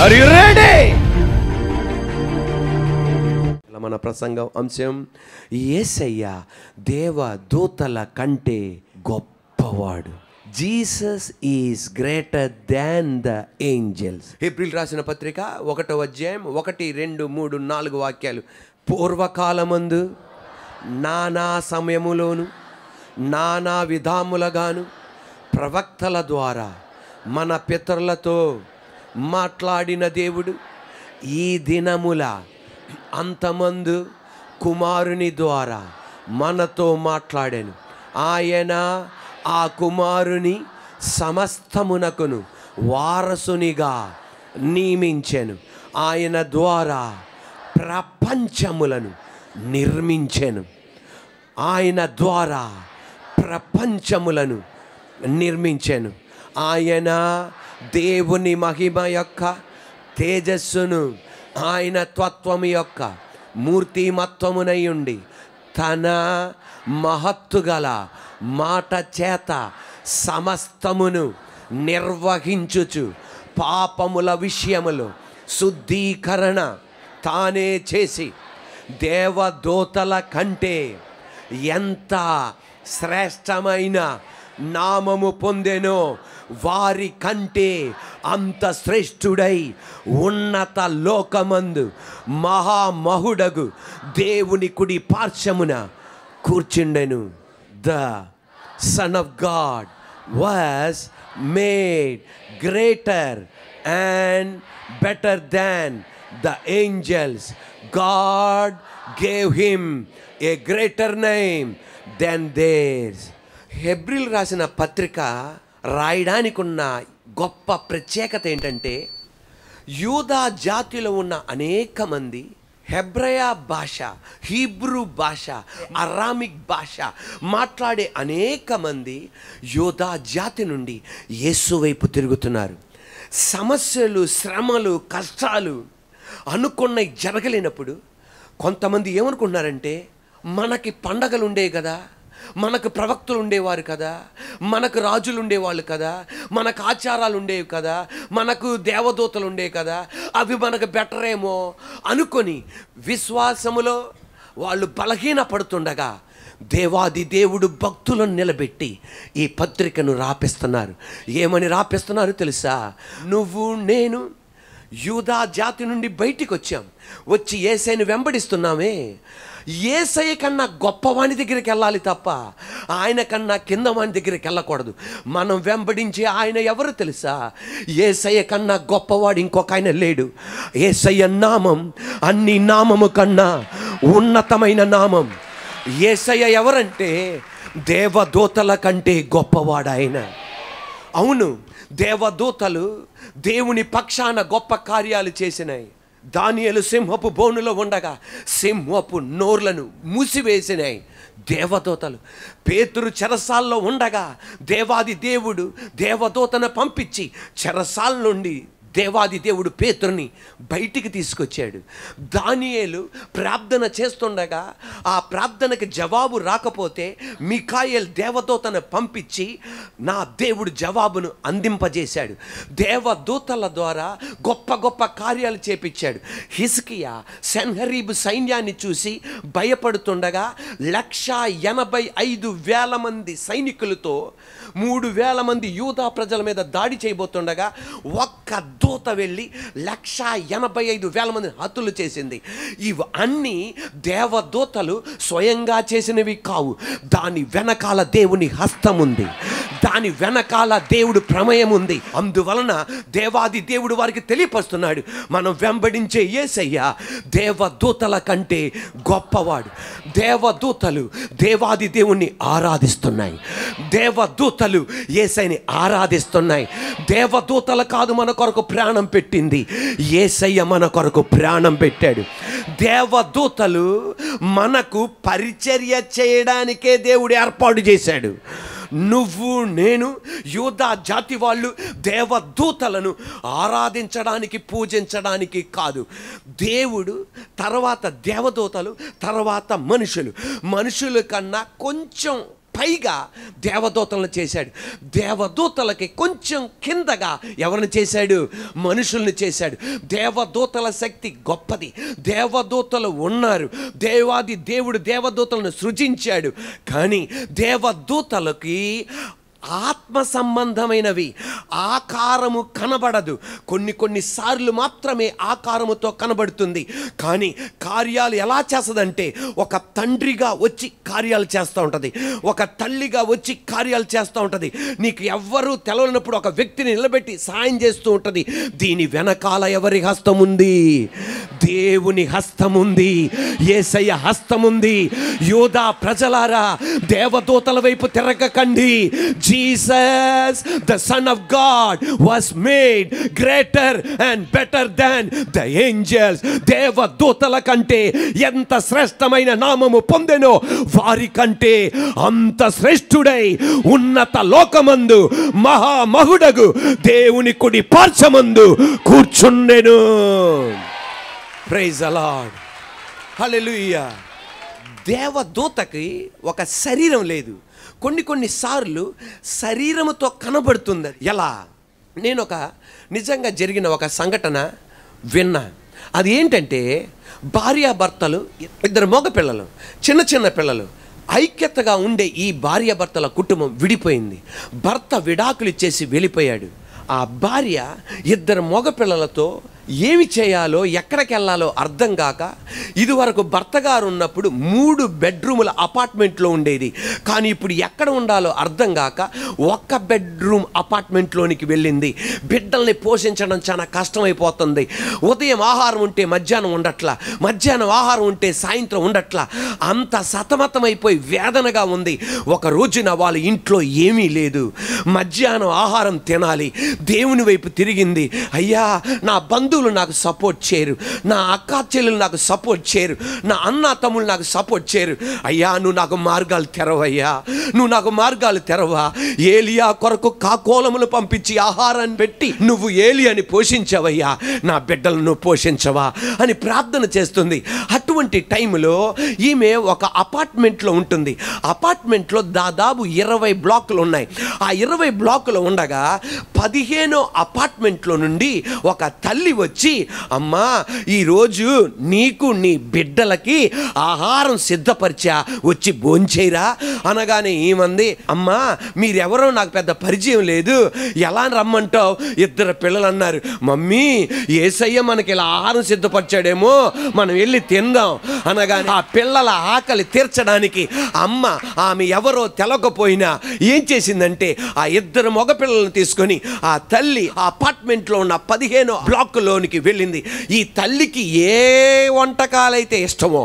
Are you ready? మన ప్రసంగం అంశం యేసయ్య దేవదూతల కంటే గొప్పవాడు. Jesus is greater than the angels. హెబ్రీయులకు రాసిన పత్రిక 1వ అధ్యాయం 1, 2, 3, 4 వాక్యాలు. పూర్వకాలమందు నానా సమయములోను నానా విధాములుగాను ప్రవక్తల ద్వారా మన పితరులతో మాట్లాడిన దేవుడు ఈ దినముల అంతమందు కుమారుని ద్వారా మనతో మాట్లాడాను. ఆయన ఆ కుమారుని సమస్తమునకును వారసునిగా నియమించెను. ఆయన ద్వారా ప్రపంచములను నిర్మించెను. ఆయన ద్వారా ప్రపంచములను నిర్మించెను. ఆయన దేవుని మహిమ యొక్క తేజస్సును ఆయన తత్వము యొక్క మూర్తిమత్వమునై ఉండి తన మహత్తు గల మాట చేత సమస్తమును నిర్వహించుచు పాపముల విషయములో శుద్ధీకరణ తానే చేసి దేవదూతల కంటే ఎంత శ్రేష్టమైన నామము పొందెనో వారి కంటే అంత శ్రేష్ఠుడై ఉన్నత లోకమందు మహామహుడగు దేవుని కుడి పార్శ్వమున కూర్చుండెను. The son of God was made greater and better than the angels. God gave him a greater name than theirs. హెబ్రీయులకు రాసిన పత్రిక రాయడానికి ఉన్న గొప్ప ప్రత్యేకత ఏంటంటే యూదా జాతిలో ఉన్న అనేక మంది హెబ్రయా భాష, హీబ్రూ భాష, అరామిక్ భాష మాట్లాడే అనేక మంది యూదా జాతి నుండి యేసు వైపు తిరుగుతున్నారు. సమస్యలు, శ్రమలు, కష్టాలు అనుకున్నవి జరగలేనప్పుడు కొంతమంది ఏమనుకుంటున్నారంటే మనకి పండగలు ఉండేవి కదా, మనకు ప్రవక్తలు ఉండేవారు కదా, మనకు రాజులు ఉండేవాళ్ళు కదా, మనకు ఆచారాలు ఉండేవి కదా, మనకు దేవదూతలు ఉండేవి కదా, అవి మనకు బెటర్ ఏమో అనుకొని విశ్వాసములో వాళ్ళు బలహీన పడుతుండగా దేవాది దేవుడు భక్తులను నిలబెట్టి ఈ పత్రికను రాపిస్తున్నారు. ఏమని రాపిస్తున్నారు తెలుసా? నువ్వు నేను యూదా జాతి నుండి బయటికి వచ్చి యేసయ్యను వెంబడిస్తున్నామే. యేసయ్య కన్నా గొప్పవాని దగ్గరికి వెళ్ళాలి తప్ప ఆయన కన్నా కింద వాని దగ్గరికి వెళ్ళకూడదు. మనం వెంబడించే ఆయన ఎవరు తెలుసా? యేసయ్య కన్నా గొప్పవాడు ఇంకొక ఆయన లేడు. యేసయ్య నామం అన్ని నామము కన్నా ఉన్నతమైన నామం. యేసయ్య ఎవరంటే దేవదూతల కంటే గొప్పవాడు ఆయన. అవును, దేవదూతలు దేవుని పక్షాన గొప్ప కార్యాలు చేసినాయి. దానియేలు సింహపు బోనులో ఉండగా సింహపు నోర్లను మూసివేసినాయి దేవదూతలు. పేతురు చెరసాల్లో ఉండగా దేవాది దేవుడు దేవదూతను పంపించి చెరసాల నుండి దేవాది దేవుడు పేతురుని బయటికి తీసుకొచ్చాడు. దానియేలు ప్రార్థన చేస్తుండగా ఆ ప్రార్థనకి జవాబు రాకపోతే మిఖాయేల్ దేవదూతను పంపించి నా దేవుడు జవాబును అందింపజేశాడు. దేవదూతల ద్వారా గొప్ప గొప్ప కార్యాలు చేపించాడు. హిజ్కియా సెన్హెరీబు సైన్యాన్ని చూసి భయపడుతుండగా 185,000 మంది సైనికులతో 3,000 మంది యూదా ప్రజల మీద దాడి చేయబోతుండగా ఒక్క దూత వెళ్ళి 185,000 మంది హతులు చేసింది. ఇవన్నీ దేవదూతలు స్వయంగా చేసినవి కావు. దాని వెనకాల దేవుని హస్తం ఉంది, దాని వెనకాల దేవుడు ప్రమేయం ఉంది. అందువలన దేవాది దేవుడు వారికి తెలియపరుస్తున్నాడు, మనం వెంబడించే యేసయ్య దేవదూతల కంటే గొప్పవాడు. దేవదూతలు దేవాది దేవుణ్ణి ఆరాధిస్తున్నాయి, దేవదూతలు యేసయ్యని ఆరాధిస్తున్నాయి. దేవదూతల కాదు మన కొరకు ప్రాణం పెట్టింది, యేసయ్య మన కొరకు ప్రాణం పెట్టాడు. దేవదూతలు మనకు పరిచర్య చేయడానికే దేవుడు ఏర్పాటు చేశాడు. నువ్వు నేను యూదా జాతి వాళ్ళు దేవదూతలను ఆరాధించడానికి పూజించడానికి కాదు. దేవుడు తర్వాత దేవదూతలు, తర్వాత మనుషుల కన్నా కొంచెం పైగా దేవదూతలను చేశాడు. దేవదూతలకి కొంచెం కిందగా ఎవరిని చేశాడు? మనుషుల్ని చేశాడు. దేవదూతల శక్తి గొప్పది. దేవదూతలు ఉన్నారు. దేవాది దేవుడు దేవదూతలను సృజించాడు. కానీ దేవదూతలకి ఆత్మ సంబంధమైనవి ఆకారము కనబడదు. కొన్నిసార్లు మాత్రమే ఆకారముతో కనబడుతుంది. కానీ కార్యాలు ఎలా చేస్తుందంటే, ఒక తండ్రిగా వచ్చి కార్యాలు చేస్తూ ఉంటుంది, ఒక తల్లిగా వచ్చి కార్యాలు చేస్తూ ఉంటుంది. నీకు ఎవ్వరూ తెలవనప్పుడు ఒక వ్యక్తిని నిలబెట్టి సాయం చేస్తూ ఉంటుంది. దీని వెనకాల ఎవరి హస్తం ఉంది? దేవుని హస్తం ఉంది. యేసయ్య హస్తం ఉంది. యూదా ప్రజలారా, దేవదూతల వైపు తిరగకండి. Jesus, the Son of God, was made greater and better than the angels. దేవదూతల కంటే ఎంత శ్రేష్టమైన నామము పొందెనో వారి కంటే అంత శ్రేష్ఠుడై ఉన్నత లోకమందు మహామహుడగు దేవుని కుడి పార్శ్వమందు కూర్చుండెను. Praise the Lord. హల్లెలూయా. దేవదూతకి ఒక శరీరం లేదు. కొన్నిసార్లు శరీరముతో కనబడుతుంది. ఎలా? నేను నిజంగా జరిగిన ఒక సంఘటన విన్నా. అది ఏంటంటే, భార్యాభర్తలు, ఇద్దరు మగ పిల్లలు, చిన్న పిల్లలు, ఐక్యతగా ఉండే ఈ భార్యాభర్తల కుటుంబం విడిపోయింది. భర్త విడాకులు ఇచ్చేసి వెళ్ళిపోయాడు. ఆ భార్య ఇద్దరు మగ పిల్లలతో ఏమి చేయాలో ఎక్కడికి వెళ్ళాలో అర్థం కాక, ఇదివరకు భర్త గారు ఉన్నప్పుడు 3 బెడ్రూముల అపార్ట్మెంట్లో ఉండేది. కానీ ఇప్పుడు ఎక్కడ ఉండాలో అర్థం కాక 1 బెడ్రూమ్ అపార్ట్మెంట్లోనికి వెళ్ళింది. బిడ్డల్ని పోషించడం చాలా కష్టమైపోతుంది. ఉదయం ఆహారం ఉంటే మధ్యాహ్నం ఉండట్లా, మధ్యాహ్నం ఆహారం ఉంటే సాయంత్రం ఉండట్లా. అంత సతమతమైపోయి వేదనగా ఉంది. ఒక రోజున వాళ్ళ ఇంట్లో ఏమీ లేదు. మధ్యాహ్నం ఆహారం తినాలి. దేవుని వైపు తిరిగింది. అయ్యా, నా బంధువులు నాకు సపోర్ట్ చేయరు, నా అక్క చెల్లెలు నాకు సపోర్ట్ చేయరు, నా అన్న తమ్ముళ్ళు నాకు సపోర్ట్ చేయరు. అయ్యా, నువ్వు నాకు మార్గాలు తెరవయ్యా, నువ్వు నాకు మార్గాలు తెరవా. ఏలియా కొరకు కాకోలములు పంపించి ఆహారాన్ని పెట్టి నువ్వు ఏలియాని పోషించవయ్యా, నా బిడ్డలను నువ్వు పోషించవా అని ప్రార్థన చేస్తుంది. అటువంటి టైంలో ఈమె ఒక అపార్ట్మెంట్లో ఉంటుంది. అపార్ట్మెంట్లో దాదాపు 20 బ్లాకులు ఉన్నాయి. ఆ 20 బ్లాకులు ఉండగా 15వ అపార్ట్మెంట్లో నుండి ఒక తల్లి వచ్చి, అమ్మా, ఈరోజు నీకు నీ బిడ్డలకి ఆహారం సిద్ధపరిచా, వచ్చి భోంచేయరా అనగానే ఏమంది, అమ్మా, మీరెవరో నాకు పెద్ద పరిచయం లేదు, ఎలా రమ్మంటావు? ఇద్దరు పిల్లలు అన్నారు, మమ్మీ, యేసయ్య మనకి ఇలా ఆహారం సిద్ధపరిచాడేమో, మనం వెళ్ళి తిందాం అనగానే ఆ పిల్లల ఆకలి తీర్చడానికి ఆమె ఎవరో తెలకపోయినా ఏం చేసిందంటే, ఆ ఇద్దరు మగపిల్లలను తీసుకొని ఆ తల్లి ఆ అపార్ట్మెంట్లో ఉన్న 15వ బ్లాక్లోనికి వెళ్ళింది. ఈ తల్లికి ఏ వంటకాలైతే ఇష్టమో,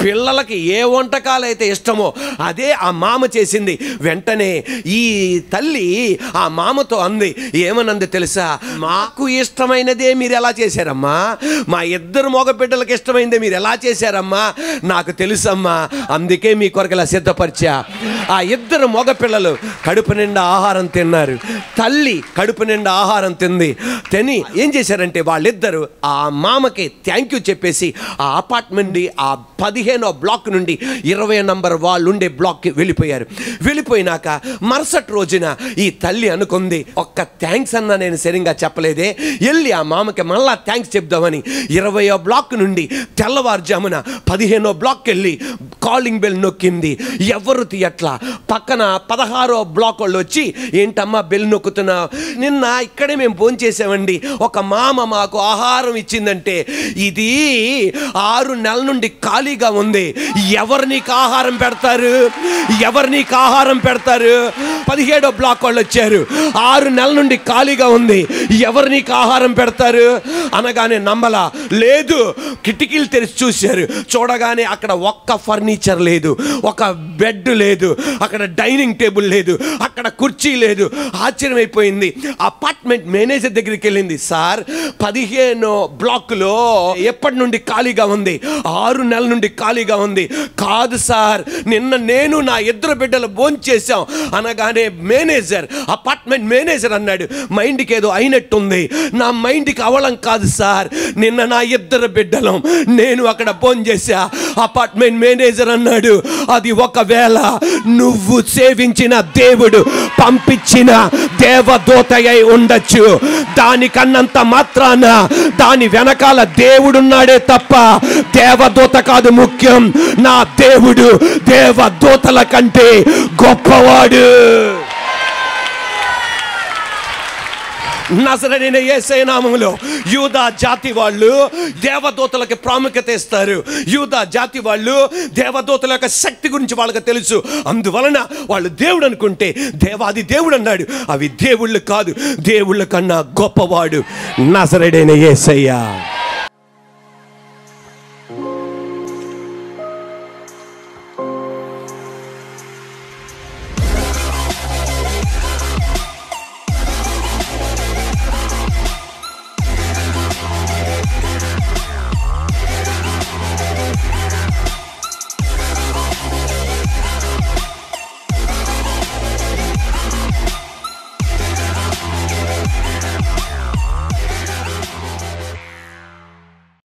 పిల్లలకి ఏ వంటకాలైతే ఇష్టమో అదే ఆ మామ చేసింది. వెంటనే ఈ తల్లి ఆ మామతో అంది, ఏమనంది తెలుసా? మాకు ఇష్టమైనదే మీరు ఎలా చేశారమ్మా, మా ఇద్దరు మగ బిడ్డలకు ఇష్టమైనదే మీరు ఎలా చేశారమ్మా? నాకు తెలుసమ్మా, అందుకే మీ కొరకు ఇలా సిద్ధపరిచా. ఆ ఇద్దరు మగ పిల్లలు కడుపు నిండా ఆహారం తిన్నారు. తల్లి కడుపు నిండా ఆహారం తిని ఏం చేశారంటే, వాళ్ళిద్దరు ఆ మామకి థ్యాంక్ యూ చెప్పేసి ఆ అపార్ట్మెంట్ ఆ 15వ బ్లాక్ నుండి 20వ నంబర్ వాళ్ళు ఉండే బ్లాక్కి వెళ్ళిపోయారు. వెళ్ళిపోయినాక మరుసటి రోజున ఈ తల్లి అనుకుంది, ఒక్క థ్యాంక్స్ అన్నా నేను సరిగ్గా చెప్పలేదే, వెళ్ళి ఆ మామకి మళ్ళా థ్యాంక్స్ చెప్దామని 20వ బ్లాక్ నుండి తెల్లవారుజామున 15వ బ్లాక్కి వెళ్ళి కాలింగ్ బెల్ నొక్కింది. ఎవరు తీయట్లా. పక్కన 16వ బ్లాక్ వాళ్ళు వచ్చి, ఏంటమ్మా బెల్ నొక్కుతున్నావు? నిన్న ఇక్కడే మేము ఫోన్ చేసామండి, ఒక మామ మాకు ఆహారం ఇచ్చిందంటే, ఇది 6 నెలల నుండి ఖాళీగా ఉంది, ఎవరు నీకు ఆహారం పెడతారు? ఎవరు నీకు ఆహారం పెడతారు? 17వ బ్లాక్ వాళ్ళు వచ్చారు, 6 నెలల నుండి ఖాళీగా ఉంది, ఎవరు నీకు ఆహారం పెడతారు అనగానే నమ్మలా. లేదు, కిటికీలు తెరిచి చూశారు. చూడగానే అక్కడ ఒక్క ఫర్నిచర్ లేదు, ఒక బెడ్ లేదు, అక్కడ డైనింగ్ టేబుల్ లేదు, అక్కడ కుర్చీ లేదు. ఆశ్చర్యమైపోయింది. అపార్ట్మెంట్ మేనేజర్ దగ్గరికి వెళ్ళింది, సార్ 15 బ్లాక్లో ఎప్పటి నుండి ఖాళీగా ఉంది? 6 నెలల నుండి ఖాళీగా ఉంది. కాదు సార్, నిన్న నేను నా ఇద్దరు బిడ్డలు భోంచేశాం అనగానే మేనేజర్, అపార్ట్మెంట్ మేనేజర్ అన్నాడు, మైండ్కి ఏదో అయినట్టుంది. నా మైండ్కి అవలం కాదు సార్, నిన్న నా ఇద్దరు బిడ్డలం నేను అక్కడ భోంచేసా, అపార్ట్మెంట్ మేనేజర్ అన్నాడు, అది ఒకవేళ నువ్వు సేవించిన దేవుడు పంపించిన దేవదూత అయి ఉండొచ్చు. దానికన్నంత మాత్రాన దాని వెనకాల దేవుడున్నాడే తప్ప దేవదూత కాదు ముఖ్యం. నా దేవుడు దేవదూతల కంటే గొప్పవాడు. నజరేయుడైన యేసయ్య నామములో యూదా జాతి వాళ్ళు దేవదూతలకు ప్రాముఖ్యత ఇస్తారు. యూదా జాతి వాళ్ళు దేవదూతల యొక్క శక్తి గురించి వాళ్ళకి తెలుసు. అందువలన వాళ్ళు దేవుడు అనుకుంటే దేవాది దేవుడు అన్నాడు. అవి దేవుళ్ళు కాదు, దేవుళ్ళ కన్నా గొప్పవాడు నజరేయుడైన యేసయ్య.